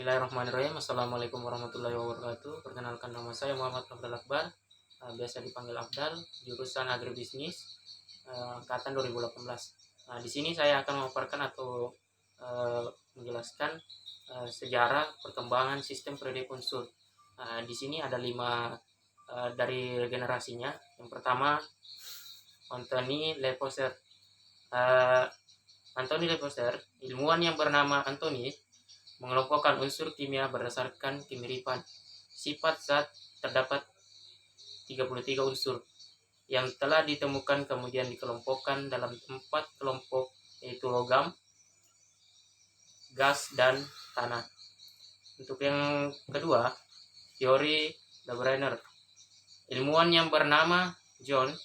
Bismillahirrahmanirrahim. Assalamualaikum warahmatullahi wabarakatuh. Perkenalkan, nama saya Muhammad Abdul Akbar, biasa dipanggil Abdal, jurusan agribisnis, angkatan 2018. Di sini saya akan memaparkan atau menjelaskan sejarah perkembangan sistem periodik unsur. Di sini ada 5 dari regenerasinya. Yang pertama, Anthony Lavoisier. Anthony Lavoisier, ilmuwan yang bernama Anthony, mengelompokkan unsur kimia berdasarkan kemiripan sifat zat. Terdapat 33 unsur yang telah ditemukan, kemudian dikelompokkan dalam 4 kelompok, yaitu logam, gas, dan tanah. Untuk yang kedua, teori de Brenner, ilmuwan yang bernama John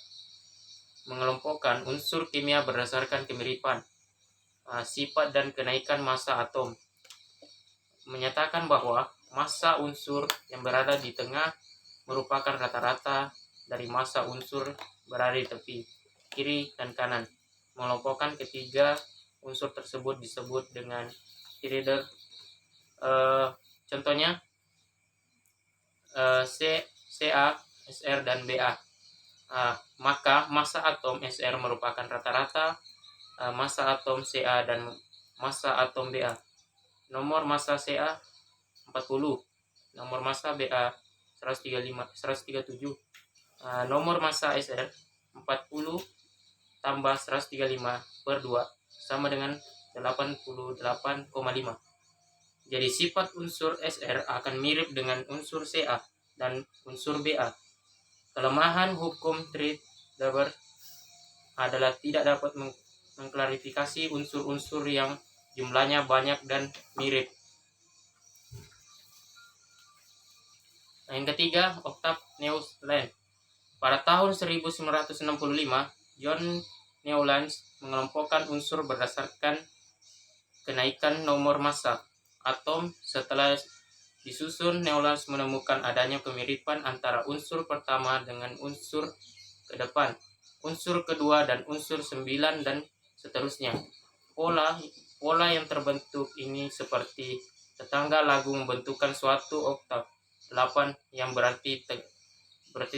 mengelompokkan unsur kimia berdasarkan kemiripan sifat dan kenaikan massa atom, menyatakan bahwa massa unsur yang berada di tengah merupakan rata-rata dari massa unsur berada di tepi kiri dan kanan. Mengelompokkan ketiga unsur tersebut disebut dengan periode. Contohnya C, Ca, Sr, dan Ba. Maka massa atom Sr merupakan rata-rata massa atom Ca dan massa atom Ba. Nomor massa Ca 40, nomor massa Ba 137, nomor massa Sr 40 tambah 135 per 2 sama dengan 88,5. Jadi sifat unsur Sr akan mirip dengan unsur Ca dan unsur Ba. Kelemahan hukum Treat-Daber adalah tidak dapat mengklarifikasi unsur-unsur yang jumlahnya banyak dan mirip. Yang ketiga, Octave Newland. Pada tahun 1965, John Newlands mengelompokkan unsur berdasarkan kenaikan nomor massa atom. Setelah disusun, Newlands menemukan adanya kemiripan antara unsur pertama dengan unsur ke depan, unsur kedua, dan unsur 9, dan seterusnya. Pola yang terbentuk ini seperti tetangga lagu membentukkan suatu oktav 8, yang berarti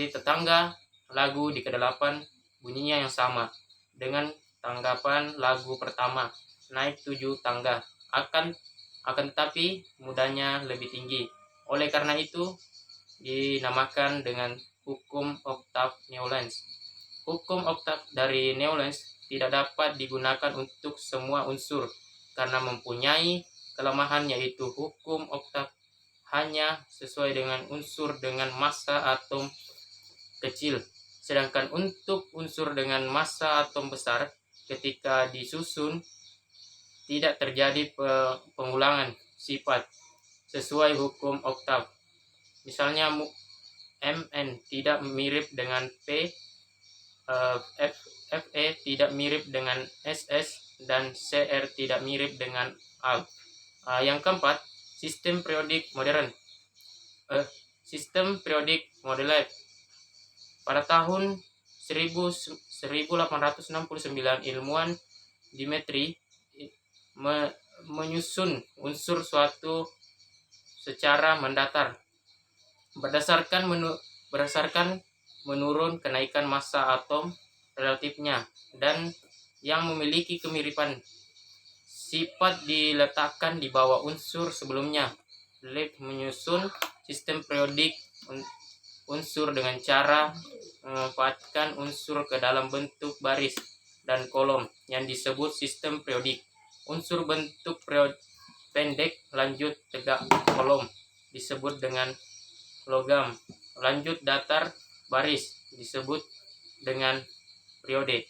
tetangga lagu di ke-8 bunyinya yang sama dengan tanggapan lagu pertama, naik 7 tangga, akan tetapi mudanya lebih tinggi. Oleh karena itu dinamakan dengan hukum oktav Newlands. Hukum oktav dari Newlands tidak dapat digunakan untuk semua unsur karena mempunyai kelemahan, yaitu hukum oktav hanya sesuai dengan unsur dengan massa atom kecil, sedangkan untuk unsur dengan massa atom besar ketika disusun tidak terjadi pengulangan sifat sesuai hukum oktav. Misalnya Mn tidak mirip dengan P, Fe tidak mirip dengan Ss, dan Cr tidak mirip dengan Al. Yang keempat, sistem periodik modern. Sistem periodik model. Pada tahun 1869, ilmuwan Dimitri menyusun unsur suatu secara mendatar berdasarkan menurun kenaikan massa atom relatifnya dan yang memiliki kemiripan sifat diletakkan di bawah unsur sebelumnya. Leib menyusun sistem periodik unsur dengan cara memanfaatkan unsur ke dalam bentuk baris dan kolom yang disebut sistem periodik. Unsur bentuk pendek lanjut tegak kolom disebut dengan logam. Lanjut datar baris disebut dengan periode.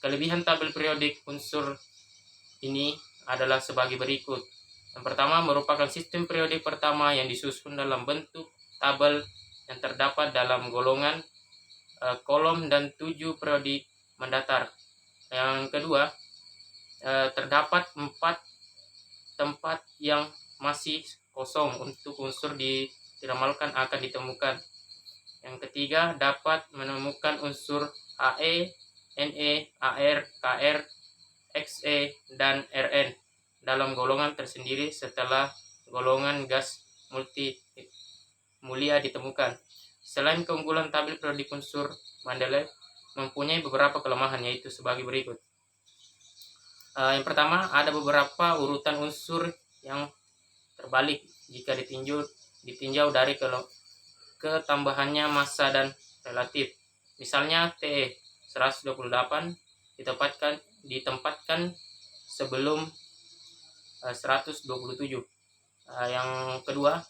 Kelebihan tabel periodik unsur ini adalah sebagai berikut. Yang pertama, merupakan sistem periodik pertama yang disusun dalam bentuk tabel yang terdapat dalam golongan, kolom, dan 7 periodik mendatar. Yang kedua, terdapat 4 tempat yang masih kosong untuk unsur diramalkan akan ditemukan. Yang ketiga, dapat menemukan unsur Ae, Ne, Ar, Kr, Xe, dan Rn dalam golongan tersendiri setelah golongan gas multi mulia ditemukan. Selain keunggulan tabel periodik unsur Mendeleev mempunyai beberapa kelemahan, yaitu sebagai berikut. Yang pertama, ada beberapa urutan unsur yang terbalik jika ditinjau dari ketambahannya massa dan relatif. Misalnya TE 128 ditempatkan sebelum 127. Yang kedua,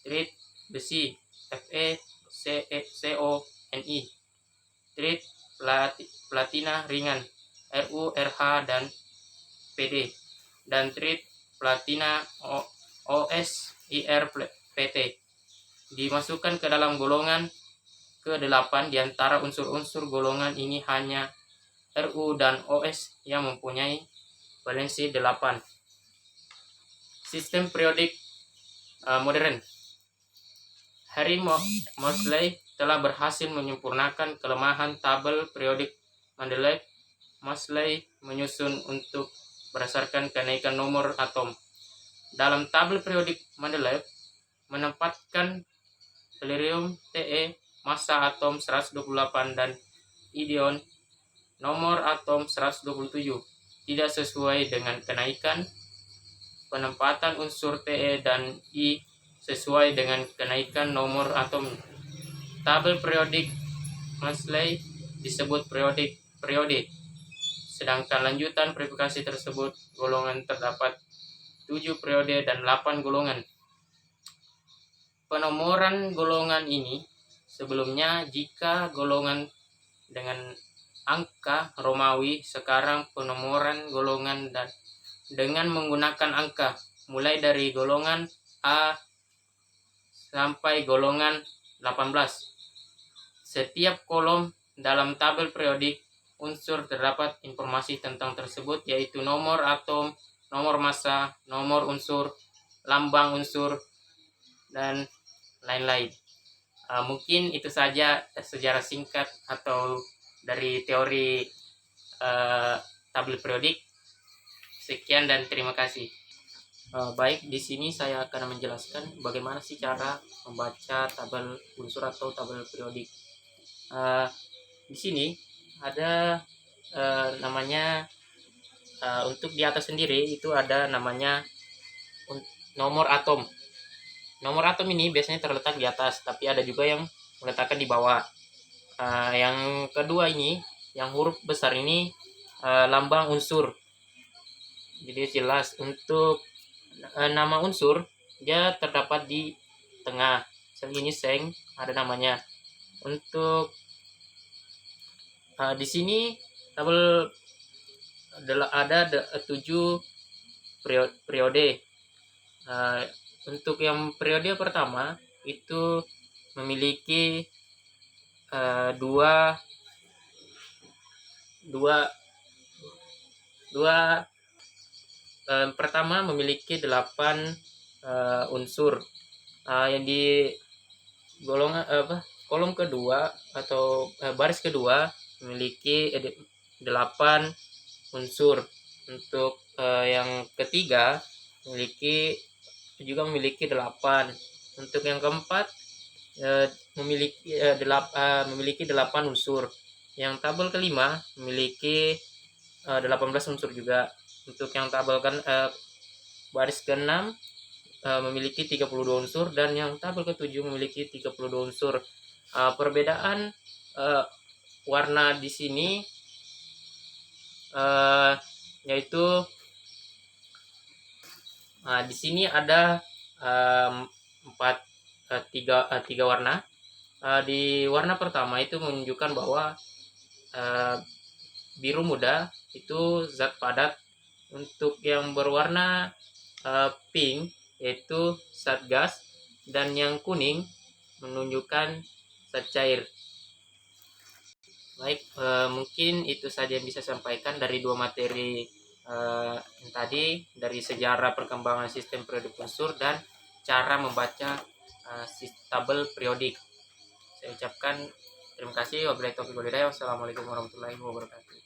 treat besi Fe CONI, treat platina ringan Ru Rh dan PD, dan treat platina OS IR PT dimasukkan ke dalam golongan ke-8. Di antara unsur-unsur golongan ini hanya Ru dan OS yang mempunyai valensi 8. Sistem periodik modern. Harry Moseley telah berhasil menyempurnakan kelemahan tabel periodik Mendeleev. Moseley menyusun untuk berdasarkan kenaikan nomor atom. Dalam tabel periodik Mendeleev menempatkan helium Te massa atom 128 dan idion nomor atom 127 tidak sesuai dengan kenaikan. Penempatan unsur Te dan I sesuai dengan kenaikan nomor atom. Tabel periodik Moseley disebut periode, sedangkan lanjutan verifikasi tersebut golongan terdapat 7 periode dan 8 golongan. Penomoran golongan ini sebelumnya jika golongan dengan angka Romawi, sekarang penomoran golongan dan dengan menggunakan angka mulai dari golongan A sampai golongan 18. Setiap kolom dalam tabel periodik unsur terdapat informasi tentang tersebut, yaitu nomor atom, nomor massa, nomor unsur, lambang unsur, dan lain-lain. Mungkin itu saja sejarah singkat atau dari teori tabel periodik. Sekian dan terima kasih. Baik, di sini saya akan menjelaskan bagaimana sih cara membaca tabel unsur atau tabel periodik. Di sini ada namanya untuk di atas sendiri itu ada namanya nomor atom. Nomor atom ini biasanya terletak di atas, tapi ada juga yang meletakkan di bawah. Yang kedua ini, yang huruf besar ini lambang unsur. Jadi jelas untuk nama unsur dia terdapat di tengah. Misalnya ini seng, ada namanya. Untuk di sini tabel ada 7 periode. Untuk yang periode pertama itu memiliki dua pertama memiliki 8 unsur. Yang di golongan kolom kedua atau baris kedua memiliki 8 unsur. Untuk yang ketiga memiliki 8. Untuk yang keempat memiliki 8 unsur. Yang tabel kelima memiliki 18 unsur juga. Untuk yang tabel baris ke-6 memiliki 32 unsur, dan yang tabel ke-7 memiliki 32 unsur. Perbedaan warna di sini yaitu di sini ada tiga warna. Di warna pertama itu menunjukkan bahwa biru muda itu zat padat. Untuk yang berwarna pink yaitu zat gas, dan yang kuning menunjukkan zat cair. Baik, mungkin itu saja yang bisa saya sampaikan dari 2 materi yang tadi, dari sejarah perkembangan sistem periodik unsur dan cara membaca tabel periodik. Saya ucapkan terima kasih. Wabillahi taufiq wal hidayah. Wassalamualaikum warahmatullahi wabarakatuh.